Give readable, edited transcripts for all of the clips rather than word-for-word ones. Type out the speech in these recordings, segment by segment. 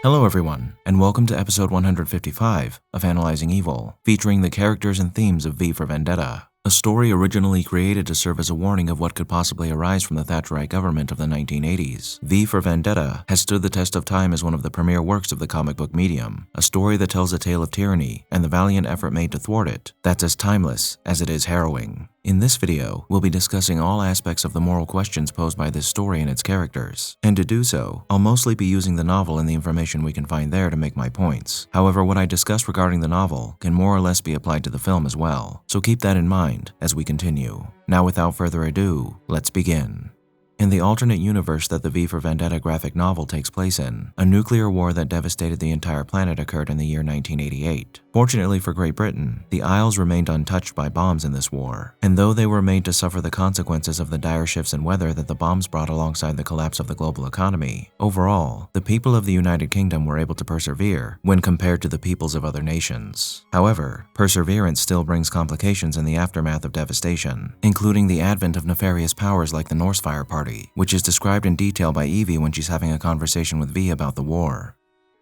Hello everyone, and welcome to episode 155 of Analyzing Evil, featuring the characters and themes of V for Vendetta, a story originally created to serve as a warning of what could possibly arise from the Thatcherite government of the 1980s. V for Vendetta has stood the test of time as one of the premier works of the comic book medium, a story that tells a tale of tyranny and the valiant effort made to thwart it that's as timeless as it is harrowing. In this video, we'll be discussing all aspects of the moral questions posed by this story and its characters, and to do so, I'll mostly be using the novel and the information we can find there to make my points. However, what I discuss regarding the novel can more or less be applied to the film as well, so keep that in mind as we continue. Now without further ado, let's begin. In the alternate universe that the V for Vendetta graphic novel takes place in, a nuclear war that devastated the entire planet occurred in the year 1988. Fortunately for Great Britain, the Isles remained untouched by bombs in this war, and though they were made to suffer the consequences of the dire shifts in weather that the bombs brought alongside the collapse of the global economy, overall, the people of the United Kingdom were able to persevere when compared to the peoples of other nations. However, perseverance still brings complications in the aftermath of devastation, including the advent of nefarious powers like the Norse Fire Party, which is described in detail by Evie when she's having a conversation with V about the war.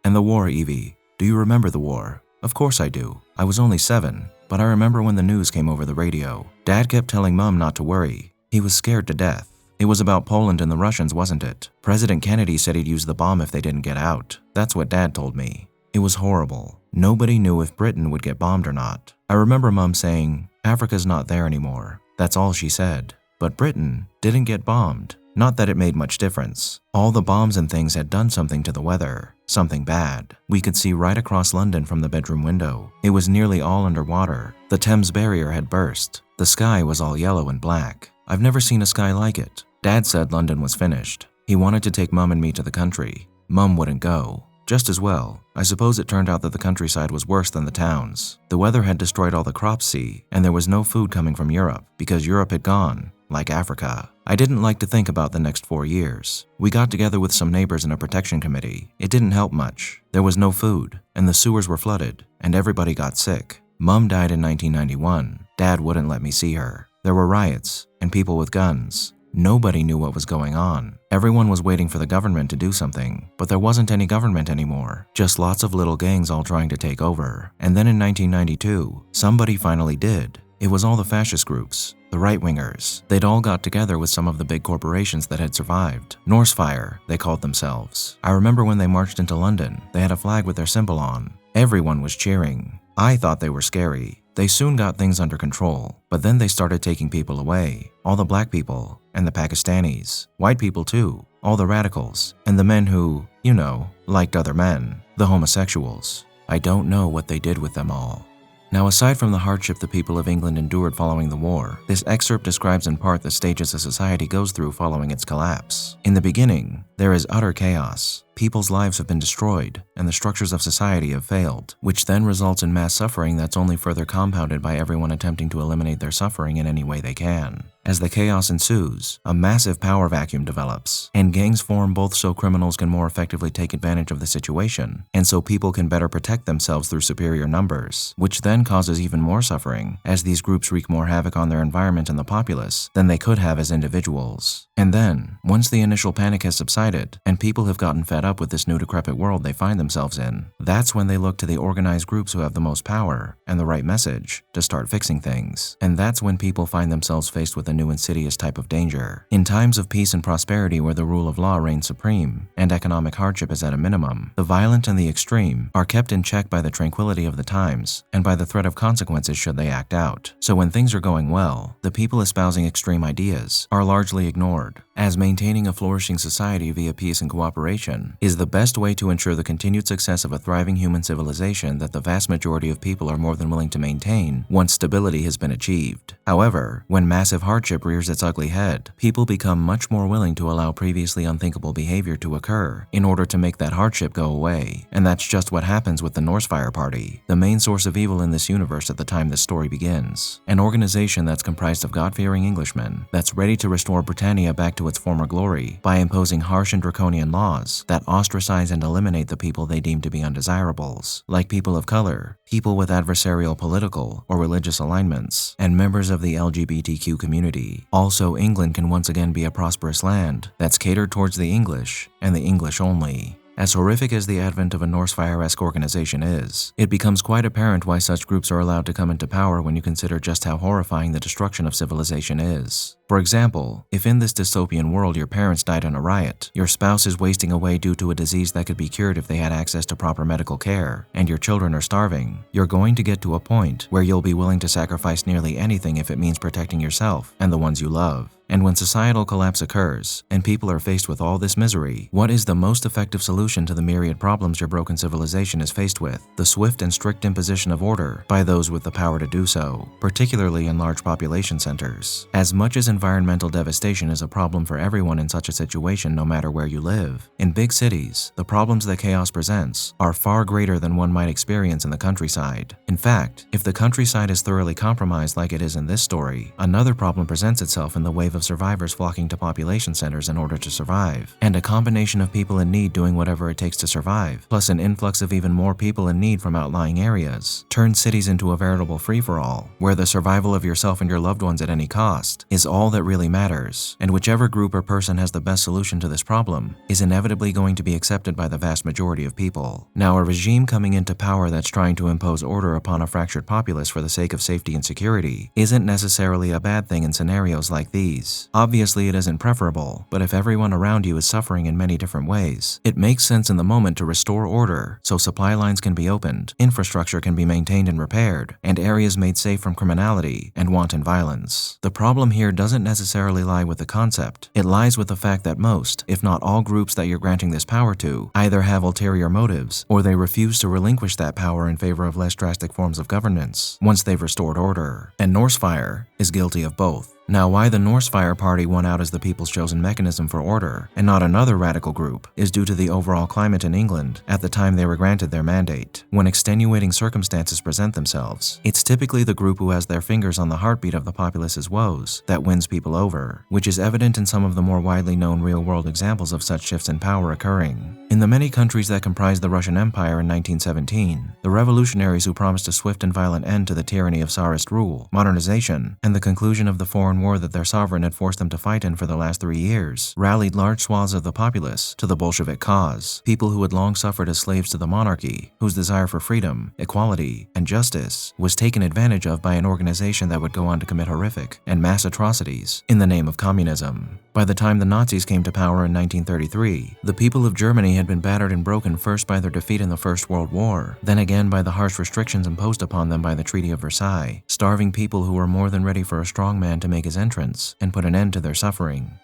And the war, Evie. Do you remember the war? Of course I do. I was only 7, but I remember when the news came over the radio. Dad kept telling Mom not to worry. He was scared to death. It was about Poland and the Russians, wasn't it? President Kennedy said he'd use the bomb if they didn't get out. That's what Dad told me. It was horrible. Nobody knew if Britain would get bombed or not. I remember Mom saying, "Africa's not there anymore." That's all she said. But Britain didn't get bombed. Not that it made much difference. All the bombs and things had done something to the weather. Something bad. We could see right across London from the bedroom window. It was nearly all underwater. The Thames barrier had burst. The sky was all yellow and black. I've never seen a sky like it. Dad said London was finished. He wanted to take Mum and me to the country. Mum wouldn't go. Just as well. I suppose it turned out that the countryside was worse than the towns. The weather had destroyed all the crops, see, and there was no food coming from Europe because Europe had gone. Like Africa. I didn't like to think about the next 4 years. We got together with some neighbors in a protection committee. It didn't help much. There was no food, and the sewers were flooded, and everybody got sick. Mum died in 1991. Dad wouldn't let me see her. There were riots, and people with guns. Nobody knew what was going on. Everyone was waiting for the government to do something, but there wasn't any government anymore. Just lots of little gangs all trying to take over. And then in 1992, somebody finally did. It was all the fascist groups, the right-wingers. They'd all got together with some of the big corporations that had survived. Norse Fire, they called themselves. I remember when they marched into London, they had a flag with their symbol on. Everyone was cheering. I thought they were scary. They soon got things under control, but then they started taking people away. All the black people, and the Pakistanis. White people too. All the radicals, and the men who, you know, liked other men. The homosexuals. I don't know what they did with them all. Now, aside from the hardship the people of England endured following the war, this excerpt describes in part the stages a society goes through following its collapse. In the beginning, there is utter chaos. People's lives have been destroyed, and the structures of society have failed, which then results in mass suffering that's only further compounded by everyone attempting to eliminate their suffering in any way they can. As the chaos ensues, a massive power vacuum develops, and gangs form both so criminals can more effectively take advantage of the situation, and so people can better protect themselves through superior numbers, which then causes even more suffering, as these groups wreak more havoc on their environment and the populace than they could have as individuals. And then, once the initial panic has subsided, and people have gotten fed up with this new decrepit world they find themselves in, that's when they look to the organized groups who have the most power and the right message to start fixing things. And that's when people find themselves faced with a new insidious type of danger. In times of peace and prosperity where the rule of law reigns supreme and economic hardship is at a minimum, the violent and the extreme are kept in check by the tranquility of the times and by the threat of consequences should they act out. So when things are going well, the people espousing extreme ideas are largely ignored, as maintaining a flourishing society via peace and cooperation is the best way to ensure the continued success of a thriving human civilization that the vast majority of people are more than willing to maintain once stability has been achieved. However, when massive hardship rears its ugly head, people become much more willing to allow previously unthinkable behavior to occur in order to make that hardship go away. And that's just what happens with the Norse Fire Party, the main source of evil in this universe at the time this story begins. An organization that's comprised of God-fearing Englishmen that's ready to restore Britannia back to its former glory by imposing harsh and draconian laws that ostracize and eliminate the people they deem to be undesirables, like people of color, people with adversarial political or religious alignments, and members of the LGBTQ community. Also, England can once again be a prosperous land that's catered towards the English and the English only. As horrific as the advent of a Norsefire-esque organization is, it becomes quite apparent why such groups are allowed to come into power when you consider just how horrifying the destruction of civilization is. For example, if in this dystopian world your parents died in a riot, your spouse is wasting away due to a disease that could be cured if they had access to proper medical care, and your children are starving, you're going to get to a point where you'll be willing to sacrifice nearly anything if it means protecting yourself and the ones you love. And when societal collapse occurs, and people are faced with all this misery, what is the most effective solution to the myriad problems your broken civilization is faced with? The swift and strict imposition of order by those with the power to do so, particularly in large population centers. As much as environmental devastation is a problem for everyone in such a situation no matter where you live, in big cities, the problems that chaos presents are far greater than one might experience in the countryside. In fact, if the countryside is thoroughly compromised like it is in this story, another problem presents itself in the wave of survivors flocking to population centers in order to survive, and a combination of people in need doing whatever it takes to survive, plus an influx of even more people in need from outlying areas, turns cities into a veritable free-for-all, where the survival of yourself and your loved ones at any cost is all that really matters, and whichever group or person has the best solution to this problem is inevitably going to be accepted by the vast majority of people. Now, a regime coming into power that's trying to impose order upon a fractured populace for the sake of safety and security isn't necessarily a bad thing in scenarios like these. Obviously, it isn't preferable, but if everyone around you is suffering in many different ways, it makes sense in the moment to restore order so supply lines can be opened, infrastructure can be maintained and repaired, and areas made safe from criminality and wanton violence. The problem here doesn't necessarily lie with the concept. It lies with the fact that most, if not all groups that you're granting this power to, either have ulterior motives or they refuse to relinquish that power in favor of less drastic forms of governance once they've restored order. And Norsefire is guilty of both. Now, why the Norsefire Party won out as the people's chosen mechanism for order, and not another radical group, is due to the overall climate in England at the time they were granted their mandate. When extenuating circumstances present themselves, it's typically the group who has their fingers on the heartbeat of the populace's woes that wins people over, which is evident in some of the more widely known real-world examples of such shifts in power occurring. In the many countries that comprised the Russian Empire in 1917, the revolutionaries who promised a swift and violent end to the tyranny of Tsarist rule, modernization, and the conclusion of the foreign war that their sovereign had forced them to fight in for the last 3 years, rallied large swaths of the populace to the Bolshevik cause, people who had long suffered as slaves to the monarchy, whose desire for freedom, equality, and justice was taken advantage of by an organization that would go on to commit horrific and mass atrocities in the name of communism. By the time the Nazis came to power in 1933, the people of Germany had been battered and broken first by their defeat in the First World War, then again by the harsh restrictions imposed upon them by the Treaty of Versailles, starving people who were more than ready for a strong man to make his entrance and put an end to their suffering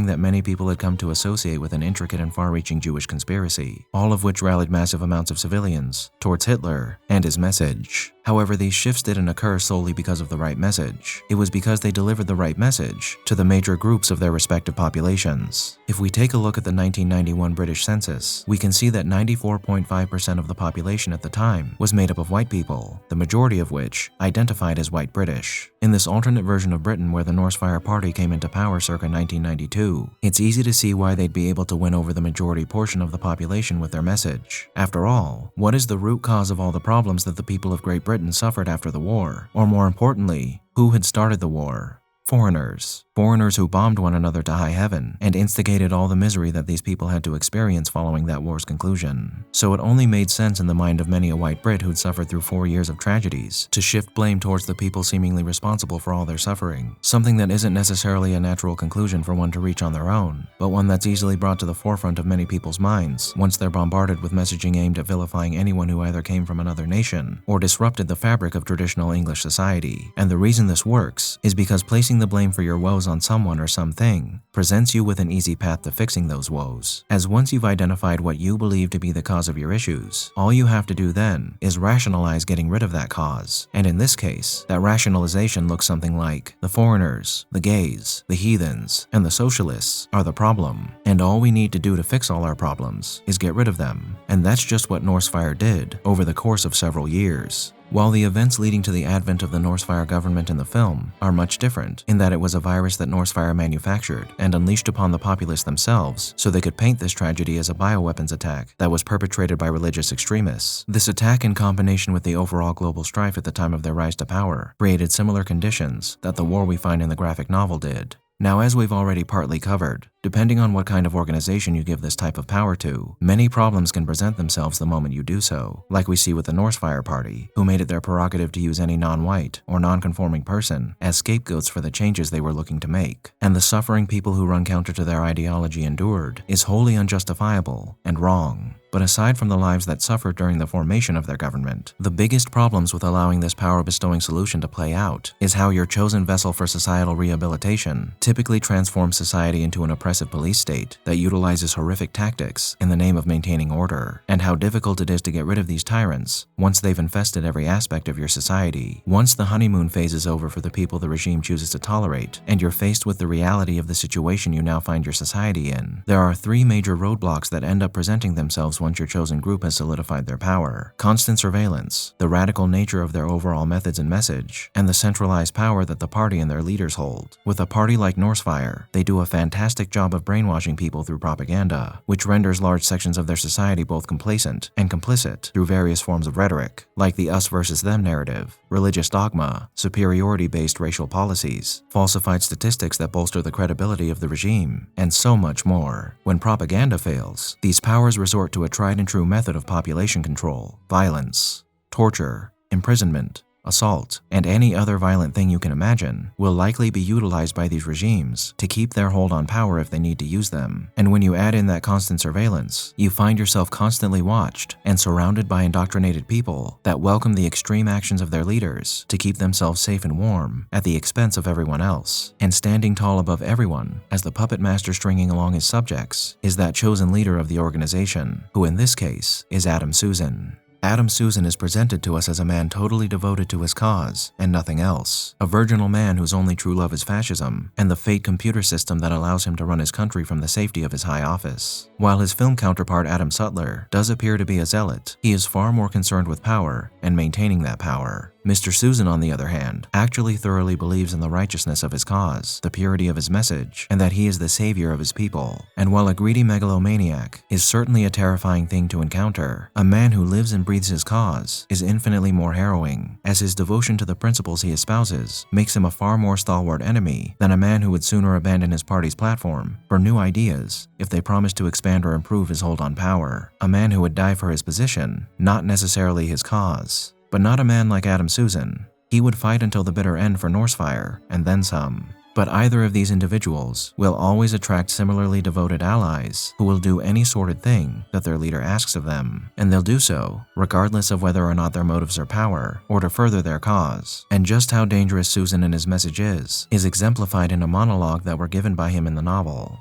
that many people had come to associate with an intricate and far-reaching Jewish conspiracy, all of which rallied massive amounts of civilians towards Hitler and his message. However, these shifts didn't occur solely because of the right message. It was because they delivered the right message to the major groups of their respective populations. If we take a look at the 1991 British census, we can see that 94.5% of the population at the time was made up of white people, the majority of which identified as white British. In this alternate version of Britain where the Norsefire Party came into power circa 1992, it's easy to see why they'd be able to win over the majority portion of the population with their message. After all, what is the root cause of all the problems that the people of Great Britain suffered after the war? Or more importantly, who had started the war? Foreigners. Foreigners who bombed one another to high heaven and instigated all the misery that these people had to experience following that war's conclusion. So it only made sense in the mind of many a white Brit who'd suffered through 4 years of tragedies to shift blame towards the people seemingly responsible for all their suffering, something that isn't necessarily a natural conclusion for one to reach on their own, but one that's easily brought to the forefront of many people's minds once they're bombarded with messaging aimed at vilifying anyone who either came from another nation or disrupted the fabric of traditional English society. And the reason this works is because placing the blame for your woes on someone or something presents you with an easy path to fixing those woes, as once you've identified what you believe to be the cause of your issues, all you have to do then is rationalize getting rid of that cause. And in this case, that rationalization looks something like the foreigners, the gays, the heathens, and the socialists are the problem, and all we need to do to fix all our problems is get rid of them. And that's just what Norsefire did over the course of several years. While the events leading to the advent of the Norsefire government in the film are much different in that it was a virus that Norsefire manufactured and unleashed upon the populace themselves so they could paint this tragedy as a bioweapons attack that was perpetrated by religious extremists. This attack, in combination with the overall global strife at the time of their rise to power, created similar conditions that the war we find in the graphic novel did. Now, as we've already partly covered, Depending on what kind of organization you give this type of power to, many problems can present themselves the moment you do so, like we see with the Norsefire Party, who made it their prerogative to use any non-white or non-conforming person as scapegoats for the changes they were looking to make. And the suffering people who run counter to their ideology endured is wholly unjustifiable and wrong. But aside from the lives that suffered during the formation of their government, the biggest problems with allowing this power-bestowing solution to play out is how your chosen vessel for societal rehabilitation typically transforms society into an oppressive police state that utilizes horrific tactics in the name of maintaining order, and how difficult it is to get rid of these tyrants once they've infested every aspect of your society. Once the honeymoon phase is over for the people the regime chooses to tolerate, and you're faced with the reality of the situation you now find your society in, there are three major roadblocks that end up presenting themselves once your chosen group has solidified their power: constant surveillance, the radical nature of their overall methods and message, and the centralized power that the party and their leaders hold. With a party like Norsefire, they do a fantastic job of brainwashing people through propaganda, which renders large sections of their society both complacent and complicit through various forms of rhetoric, like the us versus them narrative, religious dogma, superiority-based racial policies, falsified statistics that bolster the credibility of the regime, and so much more. When propaganda fails, these powers resort to a tried and true method of population control: violence, torture, imprisonment, assault, and any other violent thing you can imagine will likely be utilized by these regimes to keep their hold on power if they need to use them. And when you add in that constant surveillance, you find yourself constantly watched and surrounded by indoctrinated people that welcome the extreme actions of their leaders to keep themselves safe and warm at the expense of everyone else. And standing tall above everyone, as the puppet master stringing along his subjects, is that chosen leader of the organization, who in this case is Adam Susan. Adam Susan is presented to us as a man totally devoted to his cause and nothing else, a virginal man whose only true love is fascism and the fake computer system that allows him to run his country from the safety of his high office. While his film counterpart Adam Sutler does appear to be a zealot, he is far more concerned with power and maintaining that power. Mr. Susan, on the other hand, actually thoroughly believes in the righteousness of his cause, the purity of his message, and that he is the savior of his people. And while a greedy megalomaniac is certainly a terrifying thing to encounter, a man who lives and breathes his cause is infinitely more harrowing, as his devotion to the principles he espouses makes him a far more stalwart enemy than a man who would sooner abandon his party's platform for new ideas if they promise to expand or improve his hold on power. A man who would die for his position, not necessarily his cause. But not a man like Adam Susan. He would fight until the bitter end for Norsefire, and then some. But either of these individuals will always attract similarly devoted allies who will do any sordid thing that their leader asks of them, and they'll do so regardless of whether or not their motives are power or to further their cause. And just how dangerous Susan and his message is exemplified in a monologue that were given by him in the novel.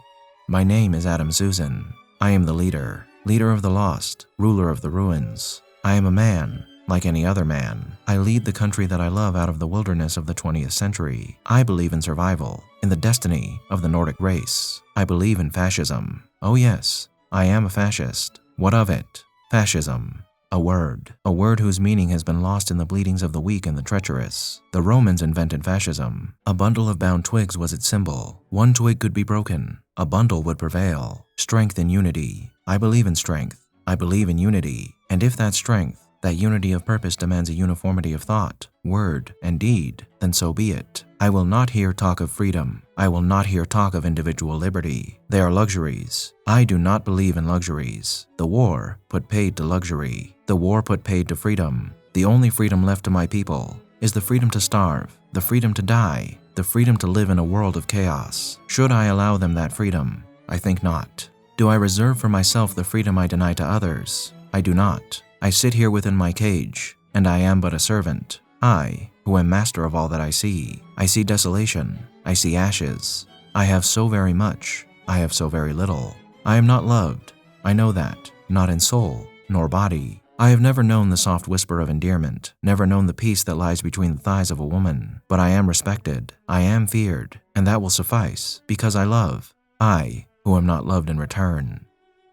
My name is Adam Susan. I am the leader of the lost, ruler of the ruins. I am a man like any other man. I lead the country that I love out of the wilderness of the 20th century. I believe in survival, in the destiny of the Nordic race. I believe in fascism. Oh yes, I am a fascist. What of it? Fascism. A word whose meaning has been lost in the bleedings of the weak and the treacherous. The Romans invented fascism. A bundle of bound twigs was its symbol. One twig could be broken. A bundle would prevail. Strength and unity. I believe in strength. I believe in unity. And if that strength, that unity of purpose demands a uniformity of thought, word, and deed, then so be it. I will not hear talk of freedom. I will not hear talk of individual liberty. They are luxuries. I do not believe in luxuries. The war put paid to luxury. The war put paid to freedom. The only freedom left to my people is the freedom to starve, the freedom to die, the freedom to live in a world of chaos. Should I allow them that freedom? I think not. Do I reserve for myself the freedom I deny to others? I do not. I sit here within my cage, and I am but a servant. I, who am master of all that I see desolation, I see ashes. I have so very much, I have so very little. I am not loved, I know that, not in soul, nor body. I have never known the soft whisper of endearment, never known the peace that lies between the thighs of a woman. But I am respected, I am feared, and that will suffice, because I love. I, who am not loved in return.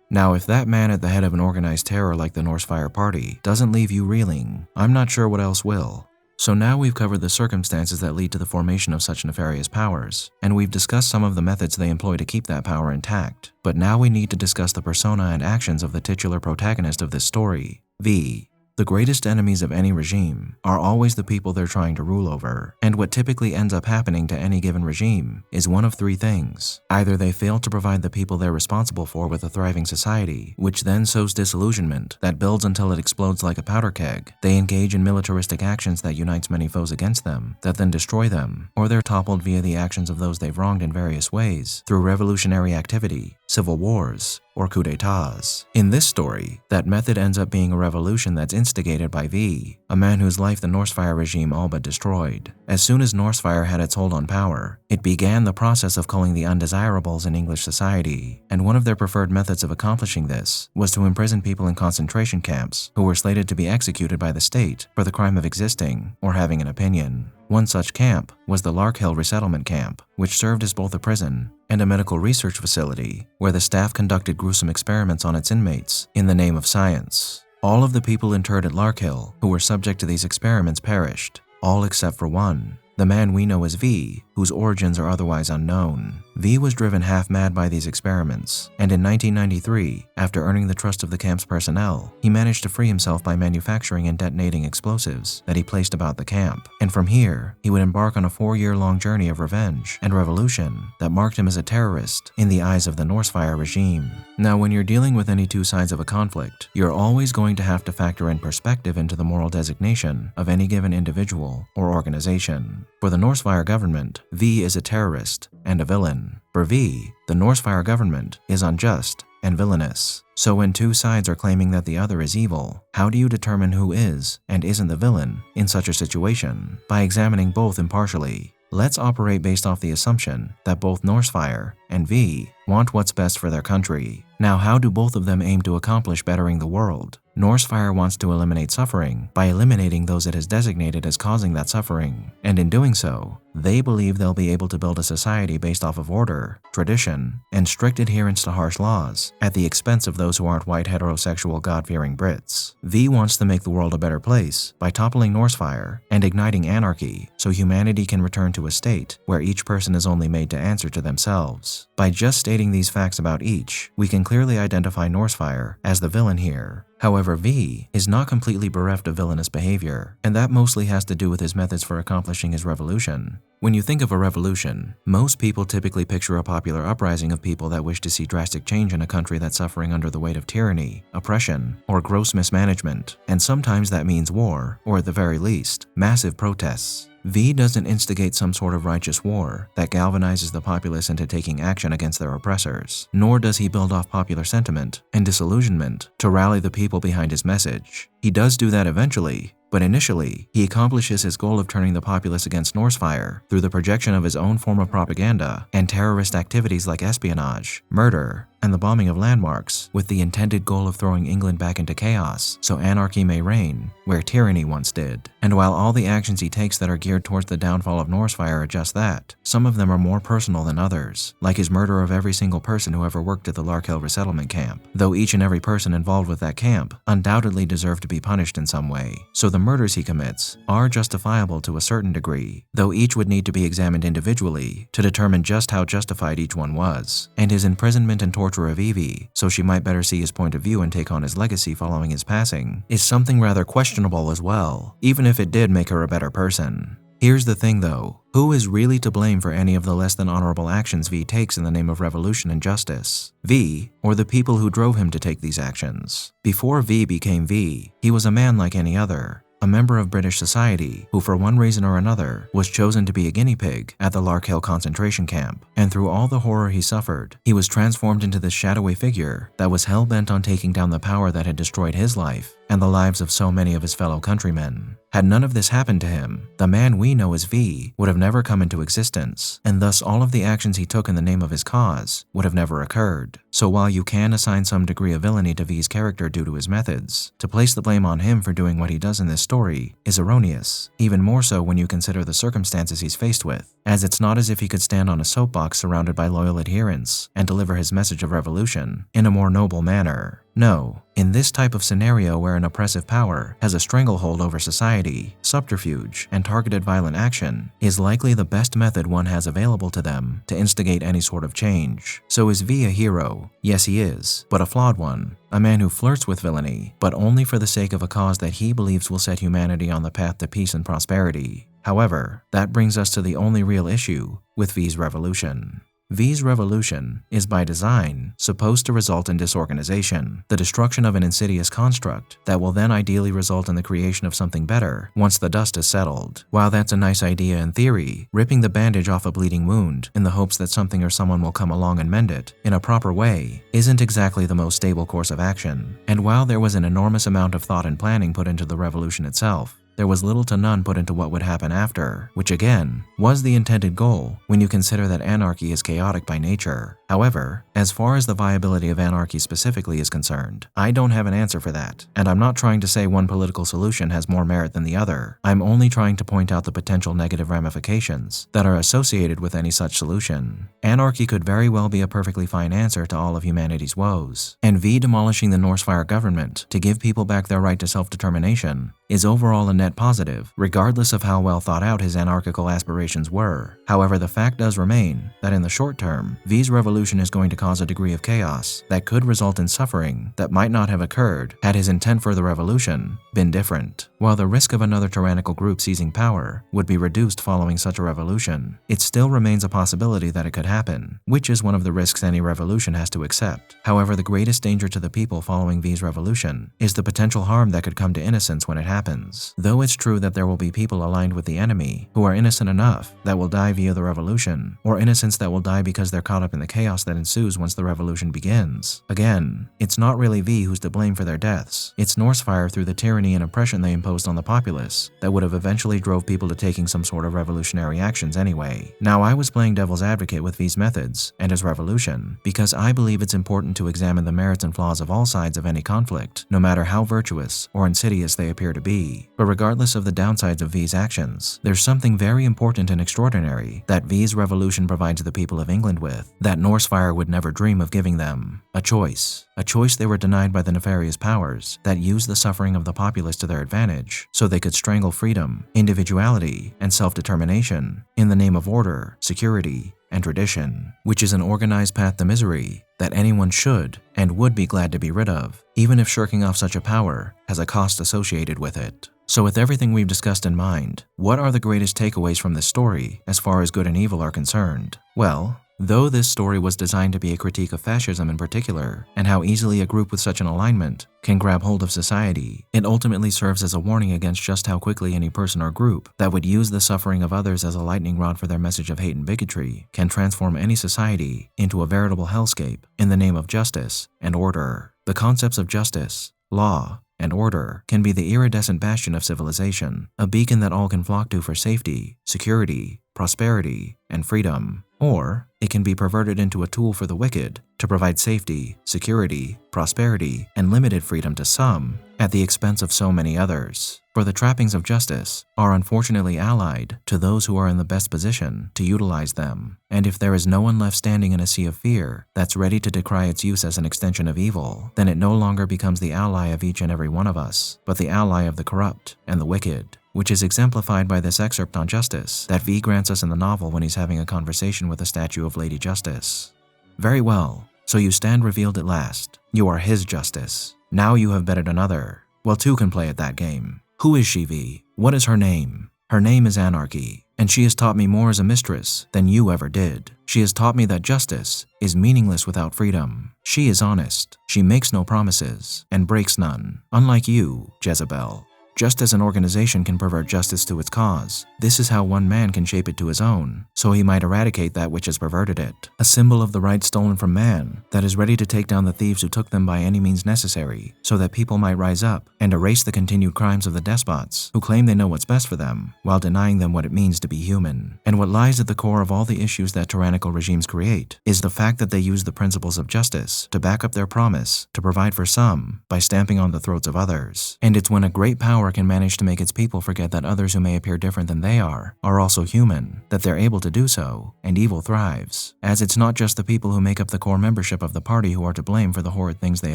Now, if that man at the head of an organized terror like the Norsefire Party doesn't leave you reeling, I'm not sure what else will. So now we've covered the circumstances that lead to the formation of such nefarious powers, and we've discussed some of the methods they employ to keep that power intact. But now we need to discuss the persona and actions of the titular protagonist of this story, V. The greatest enemies of any regime are always the people they're trying to rule over, and what typically ends up happening to any given regime is one of three things. Either they fail to provide the people they're responsible for with a thriving society, which then sows disillusionment that builds until it explodes like a powder keg. They engage in militaristic actions that unites many foes against them, that then destroy them, or they're toppled via the actions of those they've wronged in various ways, through revolutionary activity, civil wars, or coups d'etats. In this story, that method ends up being a revolution that's instigated by V, a man whose life the Norsefire regime all but destroyed. As soon as Norsefire had its hold on power, it began the process of culling the undesirables in English society, and one of their preferred methods of accomplishing this was to imprison people in concentration camps who were slated to be executed by the state for the crime of existing or having an opinion. One such camp was the Larkhill Resettlement Camp, which served as both a prison and a medical research facility where the staff conducted gruesome experiments on its inmates in the name of science. All of the people interred at Larkhill who were subject to these experiments perished, all except for one, the man we know as V, whose origins are otherwise unknown. V was driven half-mad by these experiments, and in 1993, after earning the trust of the camp's personnel, he managed to free himself by manufacturing and detonating explosives that he placed about the camp. And from here, he would embark on a 4-year-long journey of revenge and revolution that marked him as a terrorist in the eyes of the Norsefire regime. Now, when you're dealing with any two sides of a conflict, you're always going to have to factor in perspective into the moral designation of any given individual or organization. For the Norsefire government, V is a terrorist and a villain. For V, the Norsefire government is unjust and villainous. So when two sides are claiming that the other is evil, how do you determine who is and isn't the villain in such a situation? By examining both impartially. Let's operate based off the assumption that both Norsefire and V want what's best for their country. Now, how do both of them aim to accomplish bettering the world? Norsefire wants to eliminate suffering by eliminating those it has designated as causing that suffering, and in doing so, they believe they'll be able to build a society based off of order, tradition, and strict adherence to harsh laws, at the expense of those who aren't white heterosexual God-fearing Brits. V wants to make the world a better place by toppling Norsefire and igniting anarchy so humanity can return to a state where each person is only made to answer to themselves. By just stating these facts about each, we can clearly identify Norsefire as the villain here. However, V is not completely bereft of villainous behavior, and that mostly has to do with his methods for accomplishing his revolution. When you think of a revolution, most people typically picture a popular uprising of people that wish to see drastic change in a country that's suffering under the weight of tyranny, oppression, or gross mismanagement, and sometimes that means war, or at the very least, massive protests. V doesn't instigate some sort of righteous war that galvanizes the populace into taking action against their oppressors, nor does he build off popular sentiment and disillusionment to rally the people behind his message. He does do that eventually, but initially, he accomplishes his goal of turning the populace against Norsefire through the projection of his own form of propaganda and terrorist activities like espionage, murder, and the bombing of landmarks, with the intended goal of throwing England back into chaos so anarchy may reign where tyranny once did. And while all the actions he takes that are geared towards the downfall of Norsefire are just that, some of them are more personal than others, like his murder of every single person who ever worked at the Larkhill Resettlement Camp, though each and every person involved with that camp undoubtedly deserved to be punished in some way. So the murders he commits are justifiable to a certain degree, though each would need to be examined individually to determine just how justified each one was. And his imprisonment and torture of Evie, so she might better see his point of view and take on his legacy following his passing, is something rather questionable as well, even if it did make her a better person. Here's the thing though, who is really to blame for any of the less than honorable actions V takes in the name of revolution and justice? V, or the people who drove him to take these actions? Before V became V, he was a man like any other, a member of British society who for one reason or another was chosen to be a guinea pig at the Larkhill concentration camp, and through all the horror he suffered, he was transformed into this shadowy figure that was hell-bent on taking down the power that had destroyed his life and the lives of so many of his fellow countrymen. Had none of this happened to him, the man we know as V would have never come into existence, and thus all of the actions he took in the name of his cause would have never occurred. So while you can assign some degree of villainy to V's character due to his methods, to place the blame on him for doing what he does in this story is erroneous, even more so when you consider the circumstances he's faced with, as it's not as if he could stand on a soapbox surrounded by loyal adherents and deliver his message of revolution in a more noble manner. No. In this type of scenario where an oppressive power has a stranglehold over society, subterfuge and targeted violent action is likely the best method one has available to them to instigate any sort of change. So is V a hero? Yes, he is, but a flawed one. A man who flirts with villainy, but only for the sake of a cause that he believes will set humanity on the path to peace and prosperity. However, that brings us to the only real issue with V's revolution. V's revolution is by design supposed to result in disorganization, the destruction of an insidious construct that will then ideally result in the creation of something better once the dust is settled. While that's a nice idea in theory, ripping the bandage off a bleeding wound in the hopes that something or someone will come along and mend it in a proper way isn't exactly the most stable course of action. And while there was an enormous amount of thought and planning put into the revolution itself, there was little to none put into what would happen after, which again, was the intended goal when you consider that anarchy is chaotic by nature. However, as far as the viability of anarchy specifically is concerned, I don't have an answer for that, and I'm not trying to say one political solution has more merit than the other. I'm only trying to point out the potential negative ramifications that are associated with any such solution. Anarchy could very well be a perfectly fine answer to all of humanity's woes, and V demolishing the Norsefire government to give people back their right to self-determination is overall a net positive, regardless of how well thought out his anarchical aspirations were. However, the fact does remain that in the short term, V's revolution is going to cause a degree of chaos that could result in suffering that might not have occurred had his intent for the revolution been different. While the risk of another tyrannical group seizing power would be reduced following such a revolution, it still remains a possibility that it could happen, which is one of the risks any revolution has to accept. However, the greatest danger to the people following V's revolution is the potential harm that could come to innocence when it happens. Though it's true that there will be people aligned with the enemy who are innocent enough that will die via the revolution, or innocents that will die because they're caught up in the chaos that ensues once the revolution begins. Again, it's not really V who's to blame for their deaths. It's Norsefire through the tyranny and oppression they imposed on the populace that would have eventually drove people to taking some sort of revolutionary actions anyway. Now, I was playing devil's advocate with V's methods and his revolution because I believe it's important to examine the merits and flaws of all sides of any conflict, no matter how virtuous or insidious they appear to be. But regardless of the downsides of V's actions, there's something very important and extraordinary that V's revolution provides the people of England with that Norsefire would never dream of giving them: a choice. A choice they were denied by the nefarious powers that used the suffering of the populace to their advantage so they could strangle freedom, individuality, and self-determination in the name of order, security, and tradition, which is an organized path to misery that anyone should and would be glad to be rid of, even if shirking off such a power has a cost associated with it. So with everything we've discussed in mind, what are the greatest takeaways from this story as far as good and evil are concerned? Well, though this story was designed to be a critique of fascism in particular, and how easily a group with such an alignment can grab hold of society, it ultimately serves as a warning against just how quickly any person or group that would use the suffering of others as a lightning rod for their message of hate and bigotry can transform any society into a veritable hellscape in the name of justice and order. The concepts of justice, law, and order can be the iridescent bastion of civilization, a beacon that all can flock to for safety, security, prosperity, and freedom. Or it can be perverted into a tool for the wicked to provide safety, security, prosperity, and limited freedom to some at the expense of so many others. For the trappings of justice are unfortunately allied to those who are in the best position to utilize them. And if there is no one left standing in a sea of fear that's ready to decry its use as an extension of evil, then it no longer becomes the ally of each and every one of us, but the ally of the corrupt and the wicked, which is exemplified by this excerpt on justice that V grants us in the novel when he's having a conversation with a statue of Lady Justice. Very well, so you stand revealed at last. You are his justice. Now you have betted another. Well, two can play at that game. Who is she, V? What is her name? Her name is Anarchy, and she has taught me more as a mistress than you ever did. She has taught me that justice is meaningless without freedom. She is honest. She makes no promises and breaks none. Unlike you, Jezebel. Just as an organization can pervert justice to its cause, this is how one man can shape it to his own, so he might eradicate that which has perverted it. A symbol of the rights stolen from man that is ready to take down the thieves who took them by any means necessary, so that people might rise up and erase the continued crimes of the despots who claim they know what's best for them, while denying them what it means to be human. And what lies at the core of all the issues that tyrannical regimes create is the fact that they use the principles of justice to back up their promise to provide for some by stamping on the throats of others. And it's when a great power power can manage to make its people forget that others who may appear different than they are also human, that they're able to do so, and evil thrives, as it's not just the people who make up the core membership of the party who are to blame for the horrid things they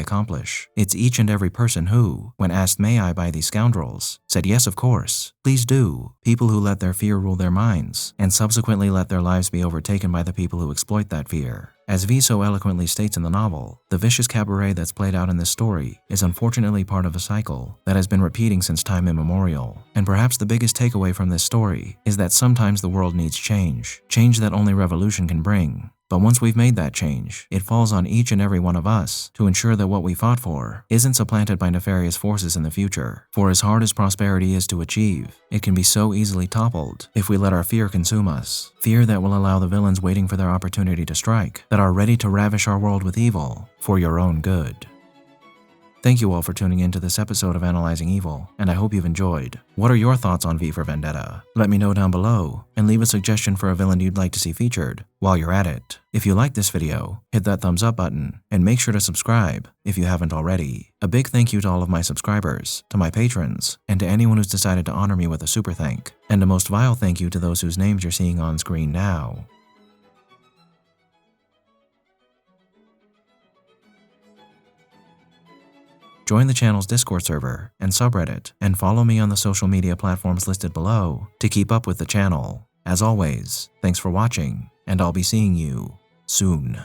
accomplish. It's each and every person who, when asked "may I" by these scoundrels, said yes of course, please do. People who let their fear rule their minds, and subsequently let their lives be overtaken by the people who exploit that fear. As V so eloquently states in the novel, the vicious cabaret that's played out in this story is unfortunately part of a cycle that has been repeating since time immemorial. And perhaps the biggest takeaway from this story is that sometimes the world needs change that only revolution can bring. But once we've made that change, it falls on each and every one of us to ensure that what we fought for isn't supplanted by nefarious forces in the future. For as hard as prosperity is to achieve, it can be so easily toppled if we let our fear consume us. Fear that will allow the villains waiting for their opportunity to strike, that are ready to ravish our world with evil for your own good. Thank you all for tuning in to this episode of Analyzing Evil, and I hope you've enjoyed. What are your thoughts on V for Vendetta? Let me know down below, and leave a suggestion for a villain you'd like to see featured. While you're at it, if you like this video, hit that thumbs up button, and make sure to subscribe if you haven't already. A big thank you to all of my subscribers, to my patrons, and to anyone who's decided to honor me with a super thank. And a most vile thank you to those whose names you're seeing on screen now. Join the channel's Discord server and subreddit, and follow me on the social media platforms listed below to keep up with the channel. As always, thanks for watching, and I'll be seeing you soon.